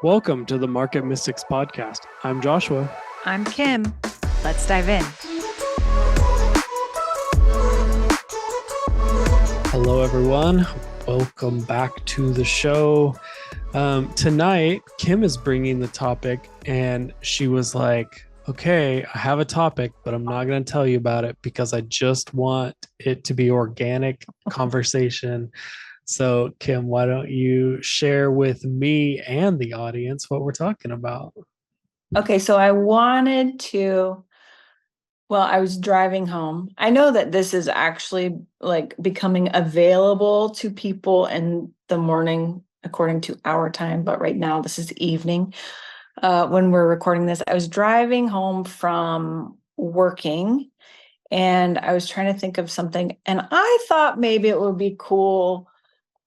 Welcome to the Market Mystics podcast. I'm Joshua. I'm Kim. Let's dive in. Hello, everyone. Welcome back to the show. Tonight, Kim is bringing the topic, and she was like, okay, I have a topic, but I'm not going to tell you about it because I just want it to be organic conversation. So, Kim, why don't you share with me and the audience what we're talking about? Okay, so I was driving home. I know that this is actually like becoming available to people in the morning according to our time, but right now this is evening. When we're recording this, I was driving home from working and I was trying to think of something, and I thought maybe it would be cool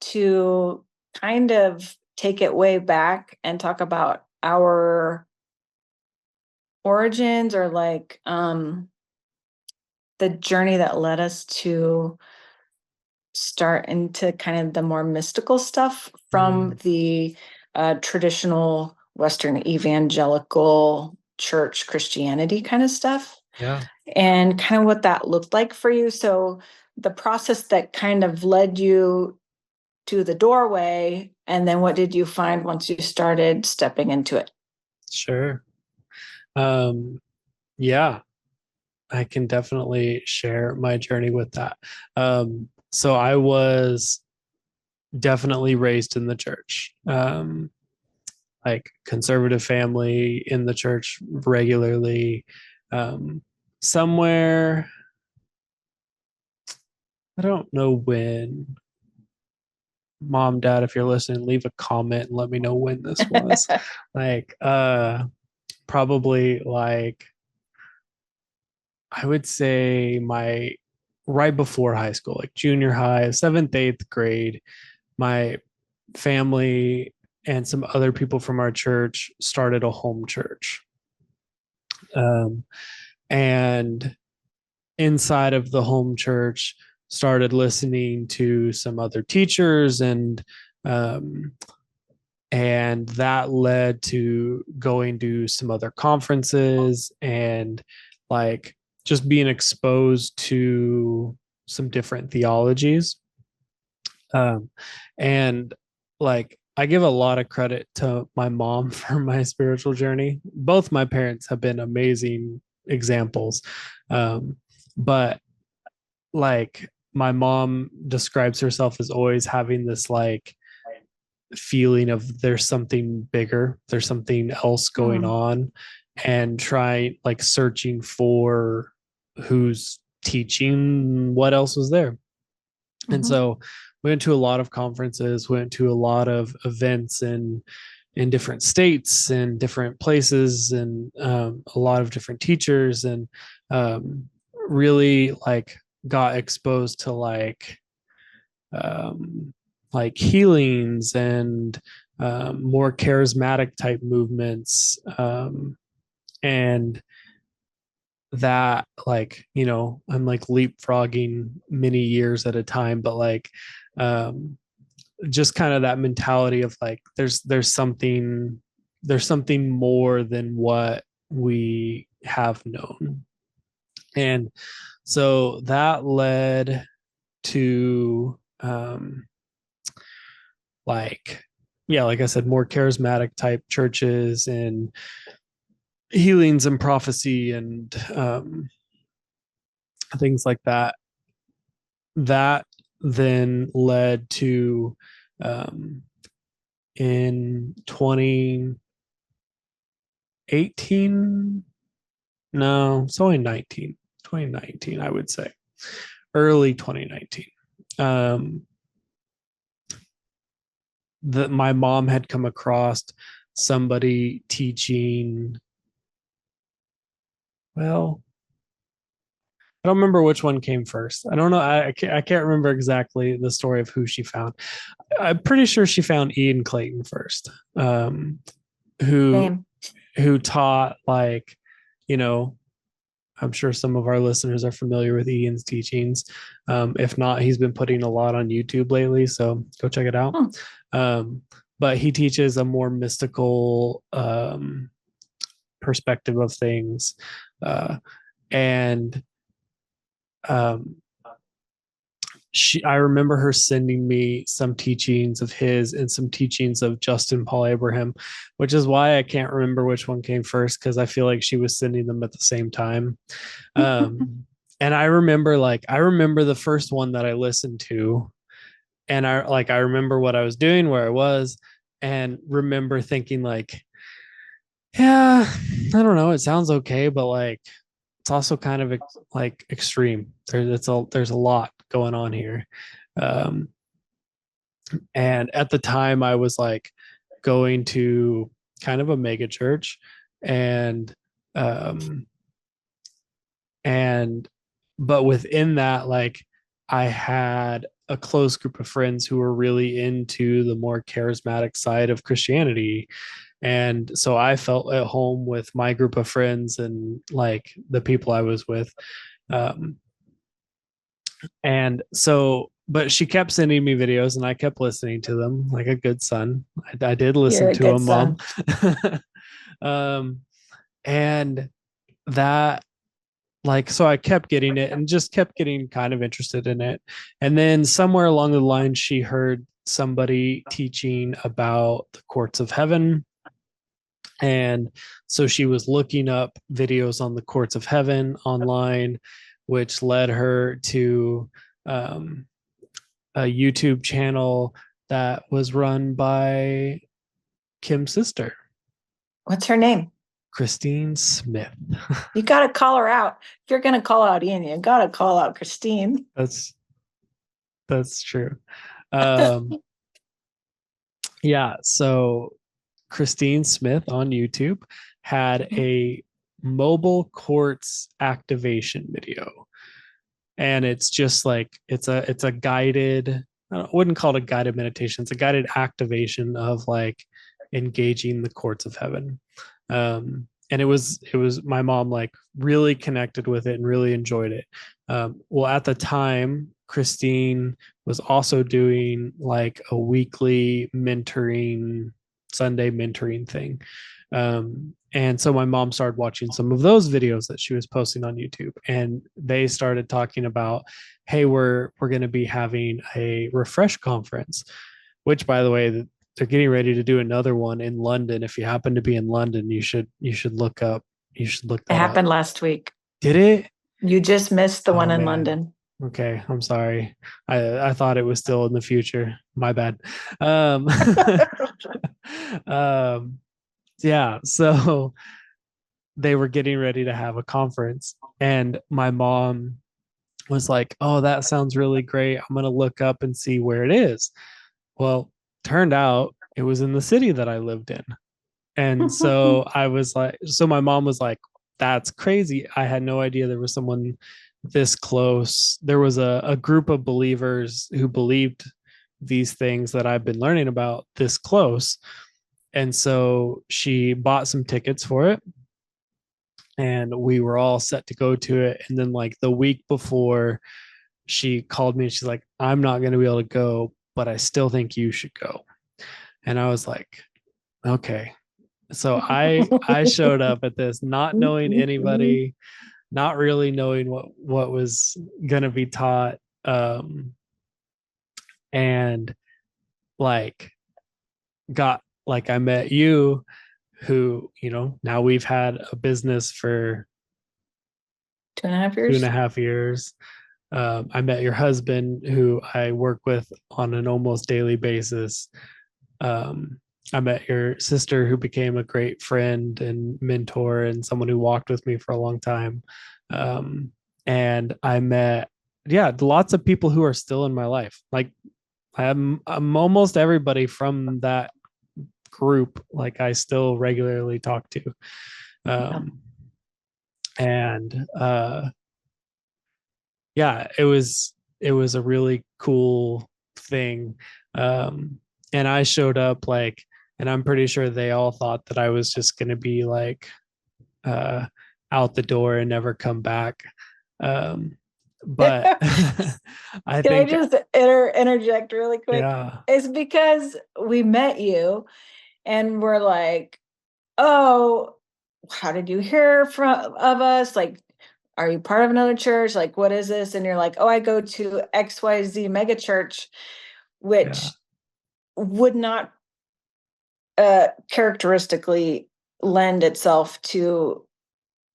to kind of take it way back and talk about our origins, or like the journey that led us to start into kind of the more mystical stuff from the traditional Western evangelical church Christianity kind of stuff. Yeah. And kind of what that looked like for you. So the process that kind of led you to the doorway, and then what did you find once you started stepping into it? Sure. Yeah, I can definitely share my journey with that. So I was definitely raised in the church, like conservative family in the church regularly. Somewhere, I don't know when. Mom, Dad, if you're listening, leave a comment and let me know when this was. Probably like, I would say my right before high school, like junior high, seventh, eighth grade, my family and some other people from our church started a home church. And inside of the home church, started listening to some other teachers, and that led to going to some other conferences and like just being exposed to some different theologies. And like I give a lot of credit to my mom for my spiritual journey. Both my parents have been amazing examples. But like my mom describes herself as always having this like feeling of there's something bigger, there's something else going on, and try like searching for who's teaching what else was there. And so went to a lot of conferences, went to a lot of events in different states and different places, and a lot of different teachers, and really like got exposed to like healings and more charismatic type movements, and that like I'm like leapfrogging many years at a time, but like just kind of that mentality of like there's something more than what we have known. And so that led to like I said, more charismatic type churches and healings and prophecy and things like that. That then led to in 2018, no, it's only 2019, I would say, early 2019. That my mom had come across somebody teaching, well, I don't remember which one came first. I don't know. I can't remember exactly the story of who she found. I'm pretty sure she found Ian Clayton first, who taught like, I'm sure some of our listeners are familiar with Ian's teachings. If not, he's been putting a lot on YouTube lately, so go check it out. but he teaches a more mystical perspective of things. And um, I remember her sending me some teachings of his and some teachings of Justin Paul Abraham, which is why I can't remember which one came first, because I feel like she was sending them at the same time. And I remember the first one that I listened to, and I remember what I was doing, where I was, and remember thinking like, yeah, I don't know, it sounds okay, but like it's also kind of like extreme. There's a lot going on here. Um, and at the time I was like going to kind of a mega church, and um and but within that, like, I had a close group of friends who were really into the more charismatic side of Christianity, and so I felt at home with my group of friends and like the people I was with. um and so, but she kept sending me videos and I kept listening to them like a good son. I did You're listen a to good a mom. son. um and that, like, so I kept getting it and just kept getting kind of interested in it. And then somewhere along the line she heard somebody teaching about the courts of heaven, and so she was looking up videos on the courts of heaven online, which led her to um, a YouTube channel that was run by Kim's sister, What's her name? Christine Smith. You got to call her out. If you're going to call out Ian, you got to call out Christine. that's that's true. Um, yeah, so Christine Smith on YouTube had a mobile courts activation video, and it's just like it's a guided, I wouldn't call it a guided meditation, it's a guided activation of like engaging the courts of heaven. And it was my mom like really connected with it and really enjoyed it. Well, at the time Christine was also doing like a weekly mentoring, Sunday mentoring thing. And so my mom started watching some of those videos that she was posting on YouTube, and they started talking about, hey, we're going to be having a refresh conference, which, by the way, they're getting ready to do another one in London. If you happen to be in London, you should look It that up. happened last week. Did it? You just missed the Oh one in man. London. Okay, I'm sorry. I thought it was still in the future. My bad. Um, um, yeah. So they were getting ready to have a conference, and my mom was like, "Oh, that sounds really great. I'm gonna look up and see where it is." Well, turned out it was in the city that I lived in. And so I was like, so my mom was like, that's crazy. I had no idea there was someone this close. There was a group of believers who believed these things that I've been learning about this close. And so she bought some tickets for it, and we were all set to go to it. And then, like, the week before, she called me and she's like, I'm not going to be able to go, but I still think you should go. And I was like, okay. So I showed up at this not knowing anybody, not really knowing what was going to be taught. And like got like, I met you, who, now we've had a business for 2.5 two and a years. half years. I met your husband, who I work with on an almost daily basis. Um, I met your sister, who became a great friend and mentor and someone who walked with me for a long time. And I met, yeah, lots of people who are still in my life. Like, I'm almost everybody from that group. Like, I still regularly talk to. Yeah. Um, and yeah, it was a really cool thing. Um, and I showed up like, and I'm pretty sure they all thought that I was just going to be like uh, out the door and never come back. Um, but I Can I think, just interject really quick? yeah, It's because we met you and we're like, oh, how did you hear from of us? Like, are you part of another church? Like, what is this? And you're like, oh, I go to XYZ mega church, yeah, which would not characteristically lend itself to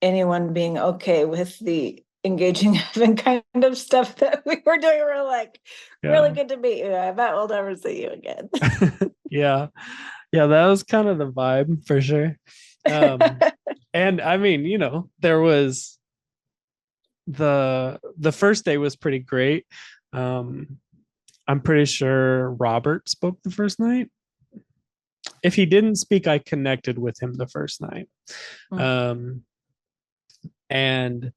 anyone being okay with the engaging heaven kind of stuff that we were doing. We're like, really yeah. good to meet you. I bet we'll never see you again. Yeah. Yeah, that was kind of the vibe for sure. Um, and I mean, there was the first day was pretty great. Um, I'm pretty sure Robert spoke the first night. If he didn't speak, I connected with him the first night. Um, and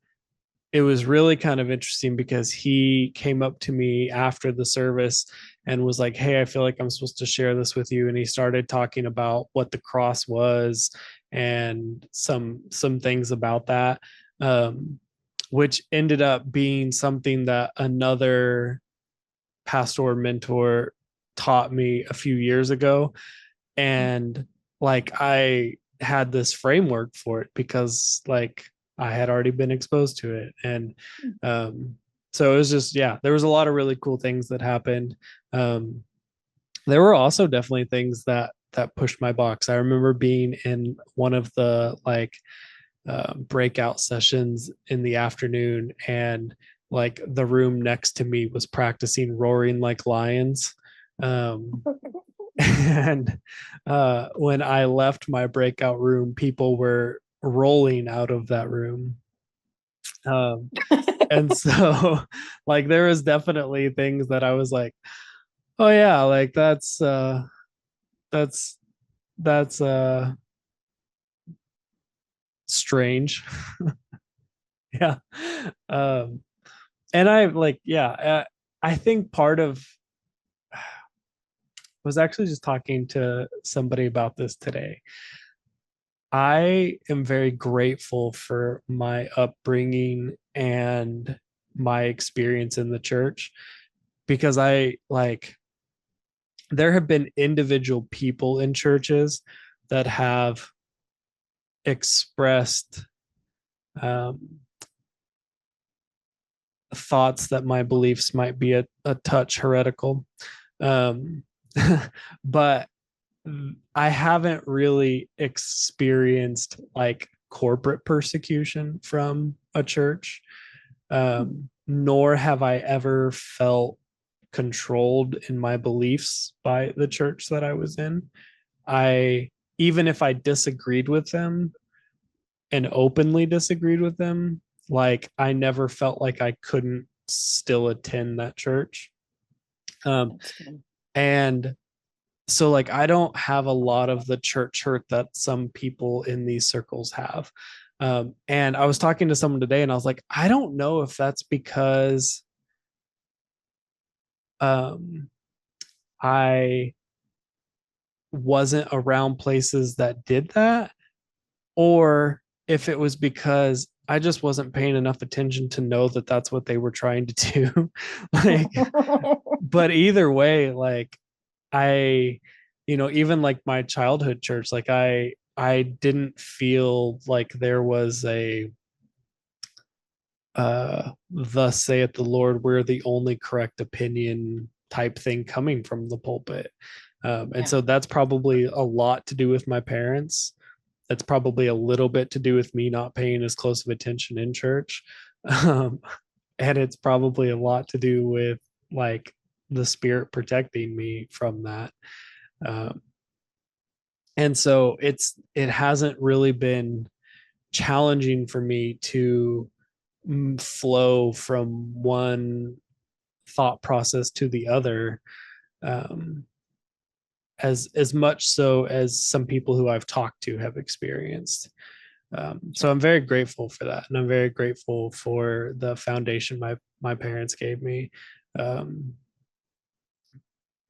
it was really kind of interesting because he came up to me after the service and was like, "Hey, I feel like I'm supposed to share this with you." And he started talking about what the cross was and some things about that, um, which ended up being something that another pastor mentor taught me a few years ago. And like I had this framework for it because like I had already been exposed to it. And um so it was just, yeah, there was a lot of really cool things that happened. um there were also definitely things that pushed my box. I remember being in one of the like breakout sessions in the afternoon, and like the room next to me was practicing roaring like lions. And when I left my breakout room, people were rolling out of that room. Um, and so, like, there was definitely things that I was like, "Oh yeah, like that's that's strange." Yeah. Um, and I like, yeah, I think part of was actually just talking to somebody about this today. I am very grateful for my upbringing and my experience in the church because I like there have been individual people in churches that have expressed um, thoughts that my beliefs might be a touch heretical. Um, but I haven't really experienced like corporate persecution from a church, nor have I ever felt controlled in my beliefs by the church that I was in. I, even if I disagreed with them and openly disagreed with them, like I never felt like I couldn't still attend that church. Um, That's good. and so like I don't have a lot of the church hurt that some people in these circles have. And I was talking to someone today and I was like, I don't know if that's because um, I wasn't around places that did that, or if it was because I just wasn't paying enough attention to know that that's what they were trying to do. Like, but either way, like I, even like my childhood church, like I didn't feel like there was a thus saith the Lord, we're the only correct opinion type thing coming from the pulpit. And Yeah. so that's probably a lot to do with my parents. That's probably a little bit to do with me not paying as close of attention in church. Um, and it's probably a lot to do with like the spirit protecting me from that. Um, and so it hasn't really been challenging for me to flow from one thought process to the other, um, as much so as some people who I've talked to have experienced. So Sure. I'm very grateful for that, and I'm very grateful for the foundation my parents gave me. Um,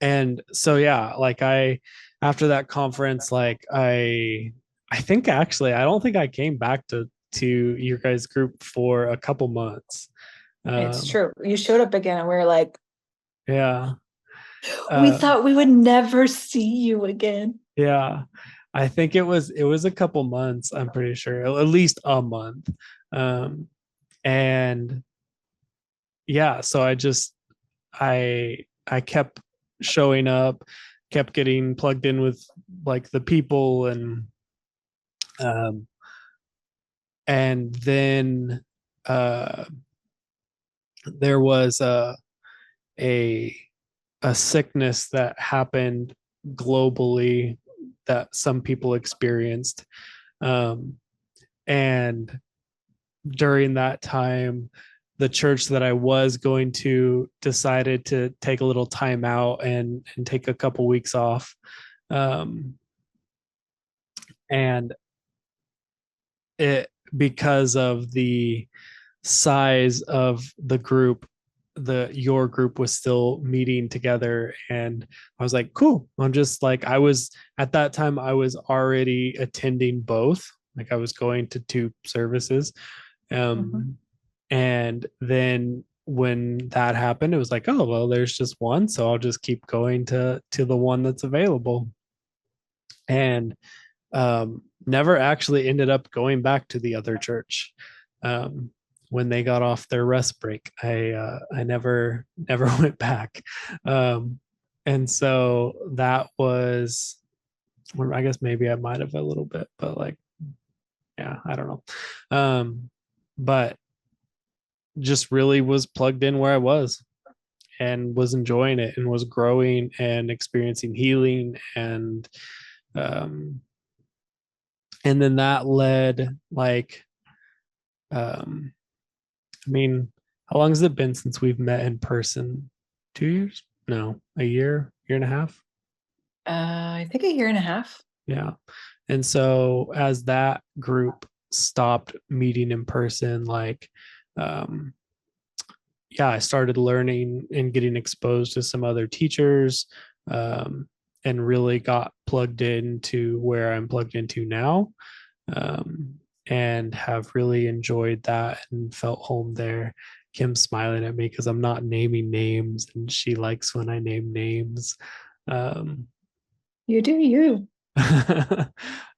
and so yeah, like I after that conference, like I think actually I don't think I came back to your guys group for a couple months. It's Um, true. You showed up again and we were like, yeah. we Uh, thought we would never see you again. yeah. I think it was a couple months, I'm pretty sure. At least a month. Um, and yeah, so I kept showing up, kept getting plugged in with like the people, um and then uh there was a a sickness that happened globally that some people experienced, um and during that time the church that I was going to decided to take a little time out and take a couple weeks off, um and it because of the size of the group, the your group was still meeting together, and I was like, cool. I'm just like, I was at that time I was already attending both, like I was going to two services, Mhm. um and then when that happened it was like, oh well, there's just one, so I'll just keep going to the one that's available, and never actually ended up going back to the other church. Um, when they got off their rest break, I never went back, and so that was, or I guess maybe I might have a little bit, but like, yeah, I don't know, but just really was plugged in where I was and was enjoying it and was growing and experiencing healing, um, and then that led like, um, I mean, how long has it been since we've met in person? 2 years? No, a year and a half. I think a year and a half. Yeah. And so as that group stopped meeting in person, like, um, yeah, I started learning and getting exposed to some other teachers, um, and really got plugged into where I'm plugged into now, um, and have really enjoyed that and felt home there. Kim's smiling at me because I'm not naming names, and she likes when I name names. Um, You do you.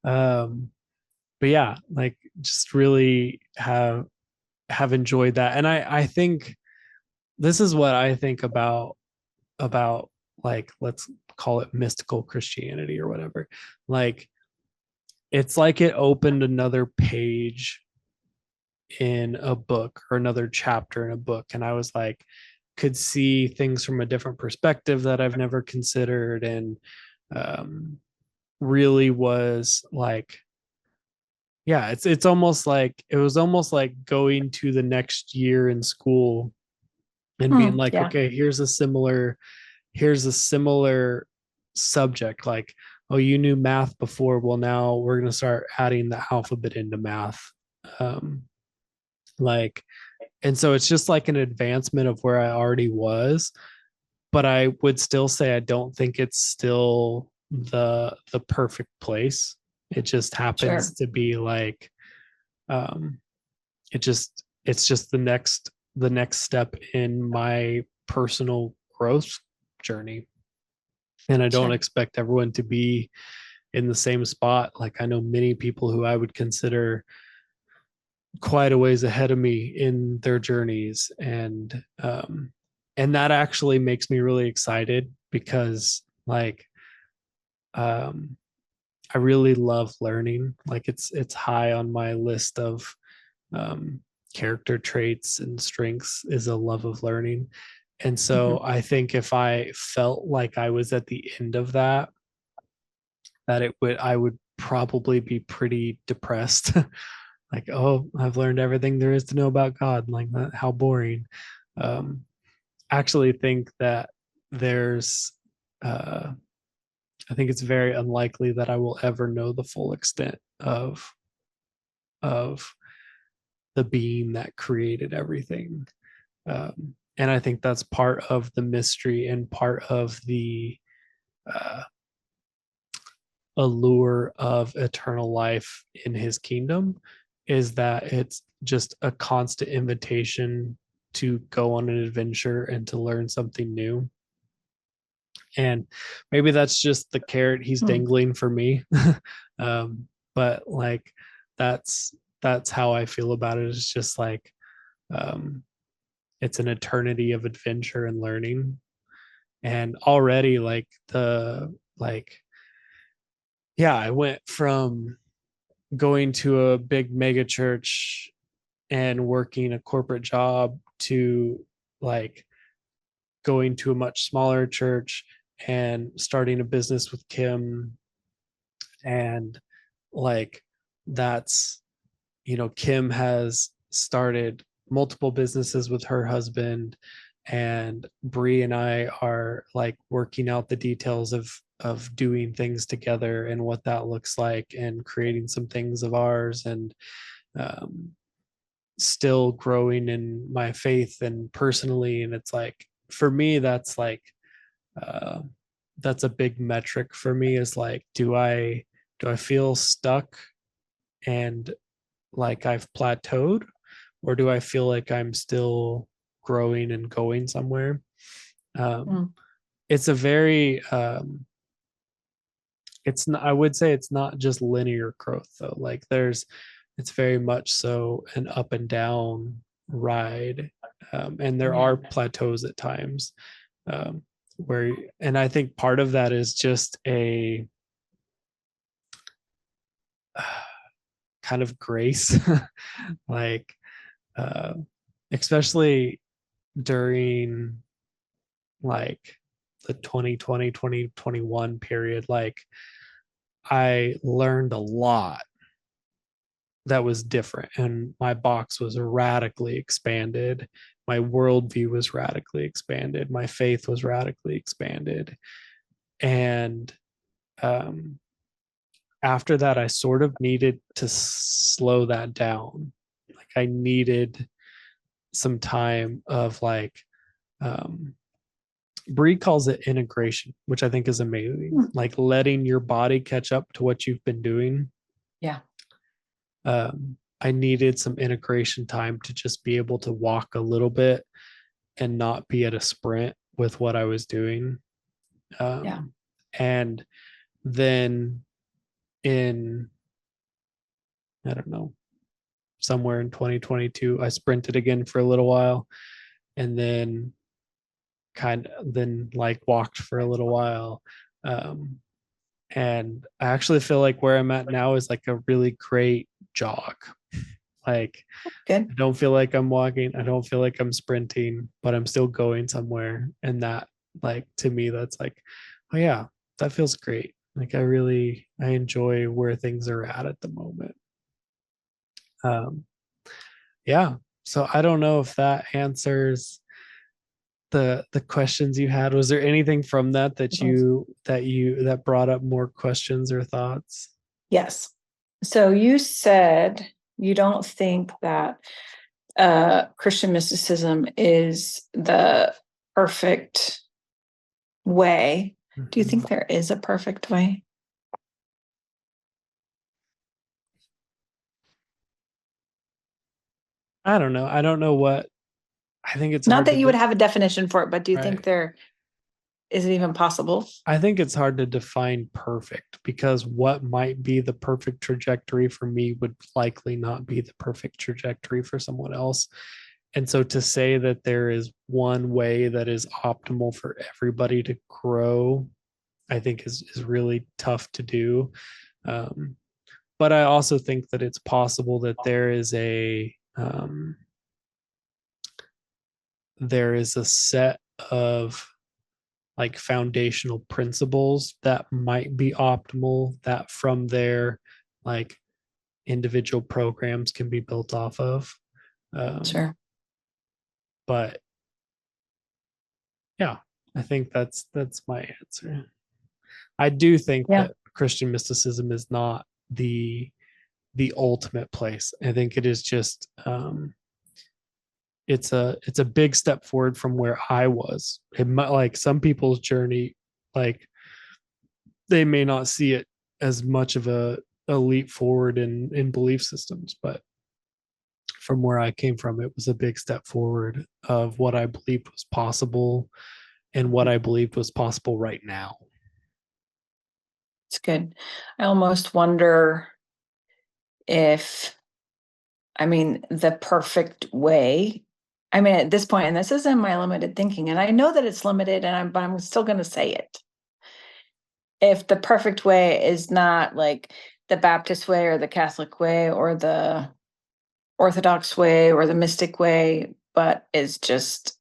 um, but yeah, like just really have enjoyed that, and I think this is what I think about like, let's call it mystical Christianity or whatever. Like, it's like it opened another page in a book or another chapter in a book, and I was like, could see things from a different perspective that I've never considered, and um really was like, yeah, it's almost like, it was almost like going to the next year in school and being like, Yeah, okay, here's a similar subject, like, oh, you knew math before, well now we're going to start adding the alphabet into math, um like, and so it's just like an advancement of where I already was, but I would still say I don't think it's still the perfect place. It just happens sure. to be like, um it's just the next step in my personal growth journey. And I don't Sure. expect everyone to be in the same spot. Like, I know many people who I would consider quite a ways ahead of me in their journeys, and that actually makes me really excited because, like, um I really love learning. Like, it's high on my list of, um character traits and strengths, is a love of learning. And so Mhm. I think if I felt like I was at the end of that, that I would probably be pretty depressed. Like, oh, I've learned everything there is to know about God. Like, that, how boring. Um, actually think that there's, uh, I think it's very unlikely that I will ever know the full extent of the being that created everything. And I think that's part of the mystery and part of the, uh, allure of eternal life in his kingdom, is that it's just a constant invitation to go on an adventure and to learn something new. And maybe that's just the carrot he's Hmm. dangling for me. But like that's that's how I feel about it. It's just like um it's an eternity of adventure and learning. And already yeah, I went from going to a big mega church and working a corporate job to like going to a much smaller church and starting a business with Kim. And like that's, Kim has started multiple businesses with her husband, and Bree and I are like working out the details of doing things together and what that looks like, and creating some things of ours, and um, still growing in my faith and personally. And it's like for me uh that's a big metric for me, is like, do I feel stuck and like I've plateaued, or do I feel like I'm still growing and going somewhere? um Hmm. it's a very it's not, I would say it's not just linear growth though. Like it's very much so an up and down ride. And there Yeah. are plateaus at times, um, where, and I think part of that is just a kind of grace, like, uh, especially during like the 2020 2021 period. Like I learned a lot that was different, and my box was radically expanded. My worldview was radically expanded. My faith was radically expanded. And um, after that, I sort of needed to slow that down. Like I needed some time of like, um, Bree calls it integration, which I think is amazing. Hmm. Like letting your body catch up to what you've been doing. Yeah. I needed some integration time to just be able to walk a little bit and not be at a sprint with what I was doing. Yeah. Um, and then in, I don't know, somewhere in 2022, I sprinted again for a little while, and then like walked for a little while. Um, and I actually feel like where I'm at now is like a really great jog. Like Good. I don't feel like I'm walking. I don't feel like I'm sprinting, but I'm still going somewhere. And that, like, to me, that's like, oh yeah, that feels great. Like I enjoy where things are at the moment. Um, yeah. So I don't know if that answers the questions you had. Was there anything from that brought up more questions or thoughts? Yes. So you said you don't think that Christian mysticism is the perfect way. Do you Mhm. think there is a perfect way? I don't know. I don't know what. I think it's Not hard that to you would have a definition for it, but do you think right. there is it even possible? I think it's hard to define perfect, because what might be the perfect trajectory for me would likely not be the perfect trajectory for someone else. And so to say that there is one way that is optimal for everybody to grow, I think is really tough to do. Um, but I also think that it's possible that there is a set of like foundational principles that might be optimal, that from there, like individual programs can be built off of. Um, Sure. but yeah, I think that's my answer. I do think Yeah. that Christian mysticism is not the ultimate place. I think it is just it's a big step forward from where I was. It might, like some people's journey, like they may not see it as much of a leap forward in belief systems, but from where I came from, it was a big step forward of what I believed was possible and what I believed was possible right now. It's good. I almost wonder if, I mean, the perfect way. I mean, at this point, and this isn't my limited thinking, and I know that it's limited, but I'm still going to say it. If the perfect way is not like the Baptist way or the Catholic way or the Orthodox way or the mystic way, but is just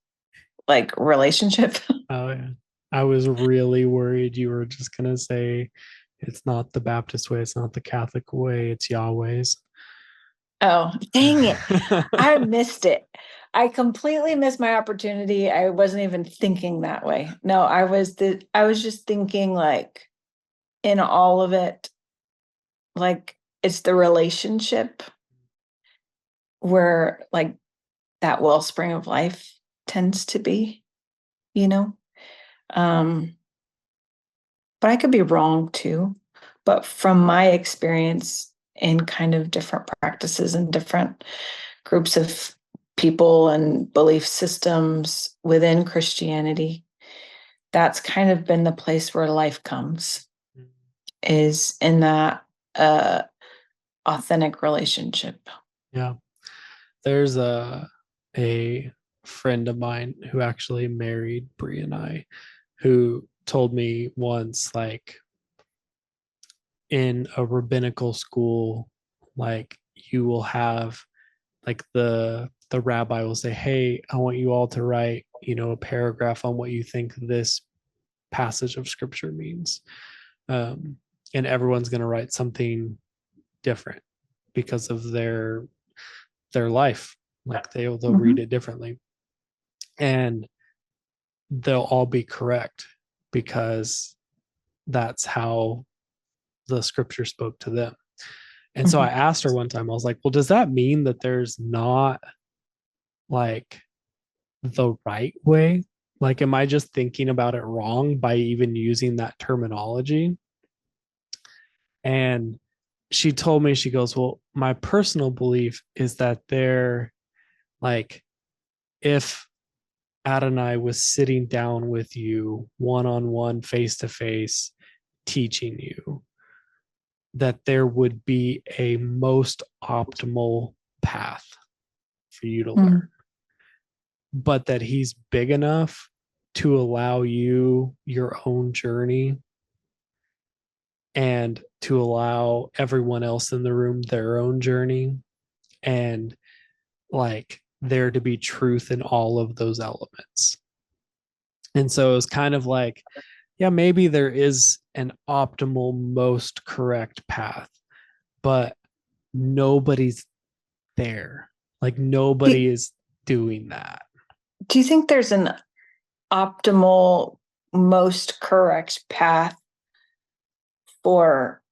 like relationship. Oh, yeah. I was really worried you were just going to say it's not the Baptist way, it's not the Catholic way, it's Yahweh's. Oh, dang it. I missed it. I completely missed my opportunity. I wasn't even thinking that way. No, I was just thinking like in all of it, like it's the relationship where like that wellspring of life tends to be, you know? Um, but I could be wrong too. But from my experience in kind of different practices and different groups of people and belief systems within Christianity, that's kind of been the place where life comes, is in that uh, authentic relationship. Yeah. There's a friend of mine who actually married Brie and I, who told me once, like, in a rabbinical school, like, you will have, like, the rabbi will say, hey, I want you all to write, a paragraph on what you think this passage of scripture means. And everyone's going to write something different because of their life. Like, they'll read Mhm. it differently, and they'll all be correct because that's how the scripture spoke to them. And so I Mhm. asked her one time, I was like, well, does that mean that there's not, like, the right way? Like, am I just thinking about it wrong by even using that terminology? And she told me, she goes, well, my personal belief is that they're, like, if Adonai was sitting down with you one on one, face to face, teaching you, that there would be a most optimal path for you to learn, Mm. but that he's big enough to allow you your own journey and to allow everyone else in the room their own journey, and, like, there to be truth in all of those elements. And so it was kind of like, yeah, maybe there is an optimal, most correct path, but nobody's there. Like, Do, nobody is doing that. do you think there's an optimal, most correct path for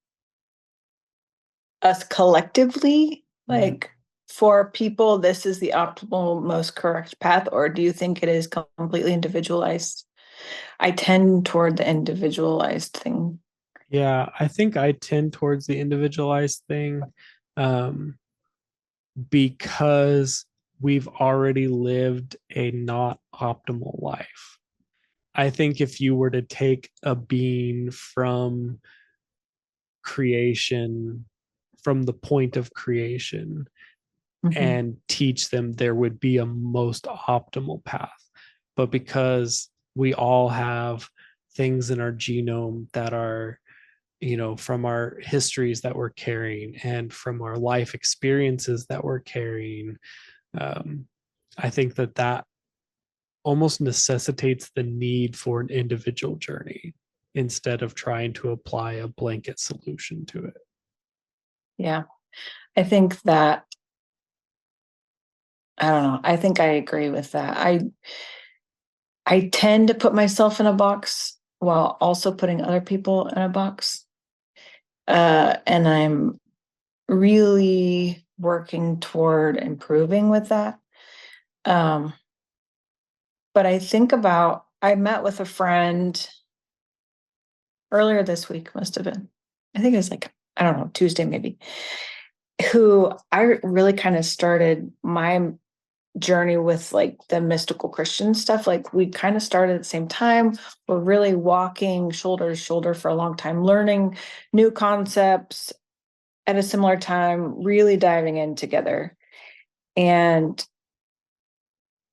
us collectively? Mm. Like for people, this is the optimal, most correct path, or do you think it is completely individualized? I tend toward the individualized thing. Yeah, I think I tend towards the individualized thing, um, because we've already lived a not optimal life. I think if you were to take a being from creation, from the point of creation, Mhm. and teach them, there would be a most optimal path. But because we all have things in our genome that are, from our histories that we're carrying and from our life experiences that we're carrying, um, I think that almost necessitates the need for an individual journey instead of trying to apply a blanket solution to it. Yeah, I think that, I don't know. I think I agree with that. I tend to put myself in a box while also putting other people in a box. And I'm really working toward improving with that. Um, but I met with a friend earlier this week, must have been. I think it was like, I don't know, Tuesday maybe. who I really kind of started my journey with like the mystical Christian stuff. Like we kind of started at the same time. We're really walking shoulder to shoulder for a long time, learning new concepts at a similar time, really diving in together. And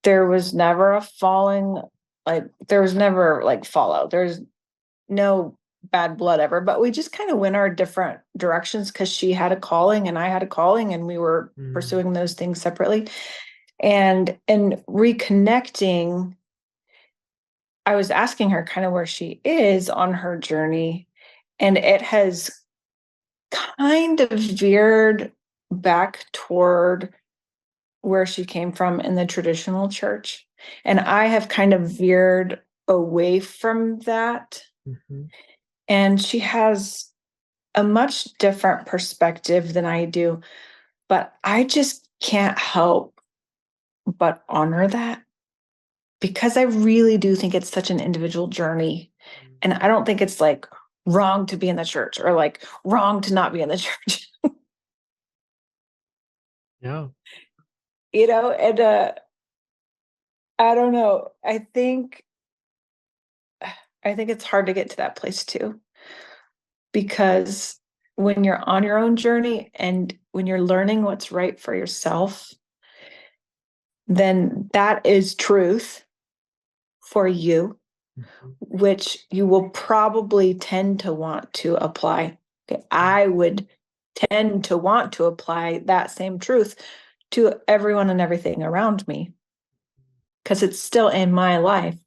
there was never a falling, like there was never like fallout. There's no bad blood ever, but we just kind of went our different directions because she had a calling and I had a calling and we were pursuing those things separately. And in reconnecting, I was asking her kind of where she is on her journey, and it has kind of veered back toward where she came from in the traditional church. And I have kind of veered away from that. Mm-hmm. And she has a much different perspective than I do, but I just can't help but honor that because I really do think it's such an individual journey. And I don't think it's like wrong to be in the church or like wrong to not be in the church. Yeah. And I don't know. I think it's hard to get to that place too, because when you're on your own journey and when you're learning what's right for yourself, then that is truth for you, Mm-hmm. which you will probably tend to want to apply. Okay, I would tend to want to apply that same truth to everyone and everything around me because it's still in my life.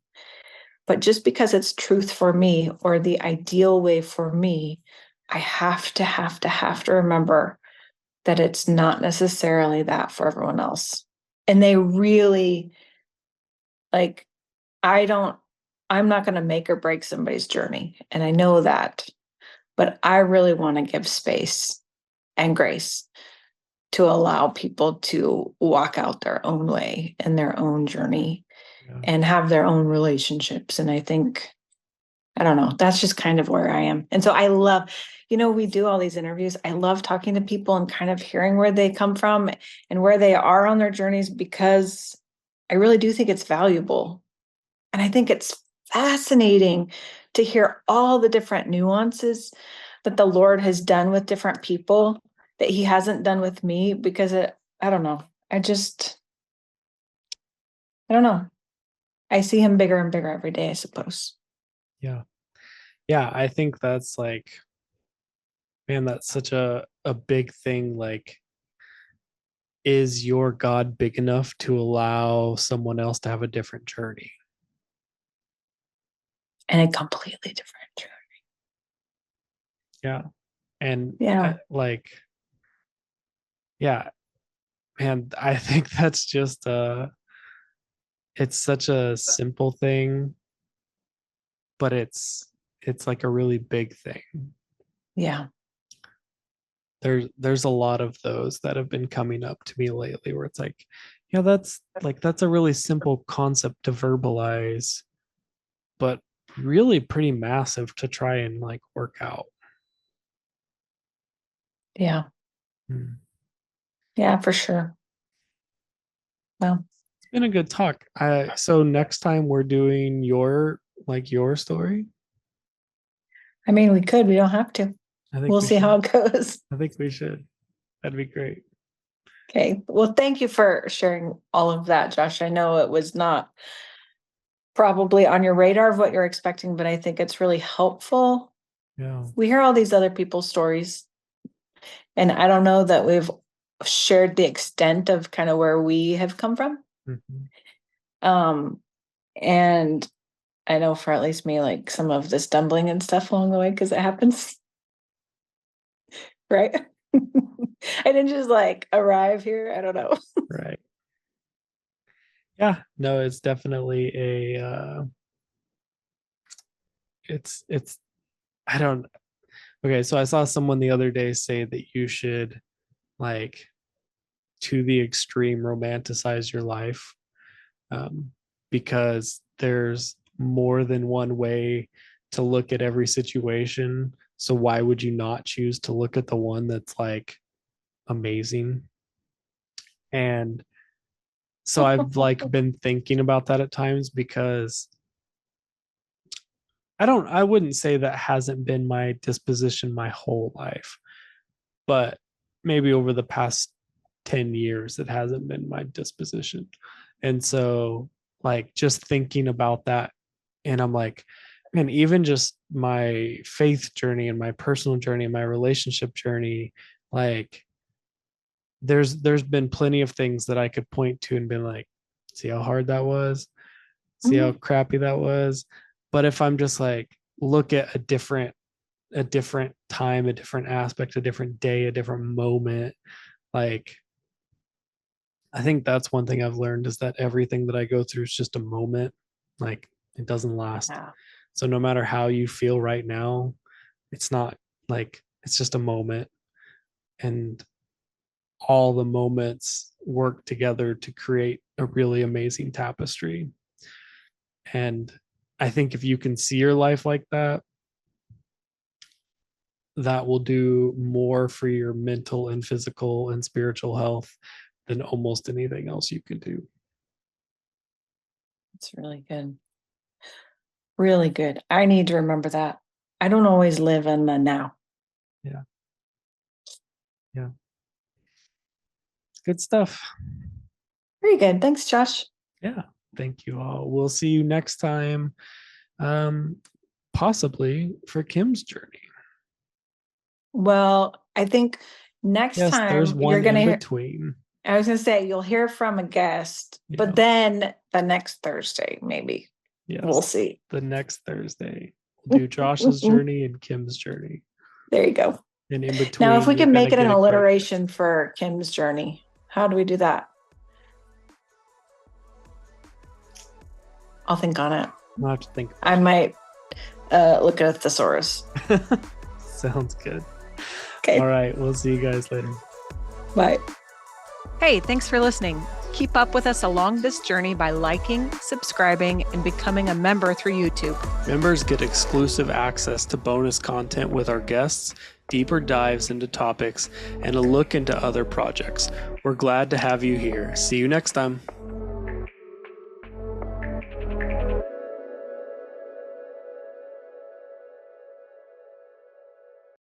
But just because it's truth for me or the ideal way for me, I have to remember that it's not necessarily that for everyone else. And they really like, I'm not going to make or break somebody's journey. And I know that, but I really want to give space and grace to allow people to walk out their own way and their own journey and have their own relationships. And I think, I don't know, that's just kind of where I am. And so I love, we do all these interviews. I love talking to people and kind of hearing where they come from and where they are on their journeys, because I really do think it's valuable. And I think it's fascinating to hear all the different nuances that the Lord has done with different people that he hasn't done with me, because I don't know. I don't know. I see him bigger and bigger every day, I suppose. Yeah. Yeah. I think that's like, man, that's such a big thing. Like, is your God big enough to allow someone else to have a different journey? And a completely different journey. Yeah. And Yeah. like, yeah, man, I think that's just it's such a simple thing, but it's like a really big thing. Yeah. There's a lot of those that have been coming up to me lately where it's like, yeah, that's a really simple concept to verbalize, but really pretty massive to try and like work out. Yeah. Hmm. Yeah, for sure. Well, It's been a good talk. So next time we're doing your story. I mean, we could, we don't have to. I think We'll we see how should. it goes. I think we should. That'd be great. Okay. Well, thank you for sharing all of that, Josh. I know it was not probably on your radar of what you're expecting, but I think it's really helpful. Yeah. We hear all these other people's stories, and I don't know that we've shared the extent of kind of where we have come from. Mhm. Um, and I know for at least me, like some of the stumbling and stuff along the way, because it happens, right? I didn't just like arrive here. I don't know. Right. Yeah. No, it's definitely a it's I don't okay, so I saw someone the other day say that you should like to the extreme romanticize your life, um, because there's more than one way to look at every situation. So why would you not choose to look at the one that's like amazing. And so I've like been thinking about that at times, because I wouldn't say that hasn't been my disposition my whole life, but maybe over the past 10 years it hasn't been my disposition. And so like just thinking about that, and I'm like, man, even just my faith journey and my personal journey and my relationship journey, like there's been plenty of things that I could point to and been like, see how hard that was, see how Mhm. crappy that was. But if I'm just like, look at a different time, a different aspect, a different day, a different moment, like I think that's one thing I've learned, is that everything that I go through is just a moment. Like it doesn't last. Yeah. So no matter how you feel right now, it's not like, it's just a moment. And all the moments work together to create a really amazing tapestry. And I think if you can see your life like that, that will do more for your mental and physical and spiritual health than almost anything else you could do. It's really good. Really good. I need to remember that. I don't always live in the now. Yeah. Yeah. Good stuff. Very good. Thanks, Josh. Yeah. Thank you all. We'll see you next time, um, possibly for Kim's journey. Well, I think next Yes, there's time you're one going to in hear, between. I was going to say, you'll hear from a guest, Yeah. but then the next Thursday, maybe. Yes. We'll see. The next Thursday, we'll do Josh's journey and Kim's journey. There you go. And in between, Now, if we you're can gonna make it an get a great gift. alliteration for Kim's journey, how do we do that? I'll think on it. I'll have to think. I might look at a thesaurus. Sounds good. Okay. All right. We'll see you guys later. Bye. Hey, thanks for listening. Keep up with us along this journey by liking, subscribing, and becoming a member through YouTube. Members get exclusive access to bonus content with our guests, deeper dives into topics, and a look into other projects. We're glad to have you here. See you next time.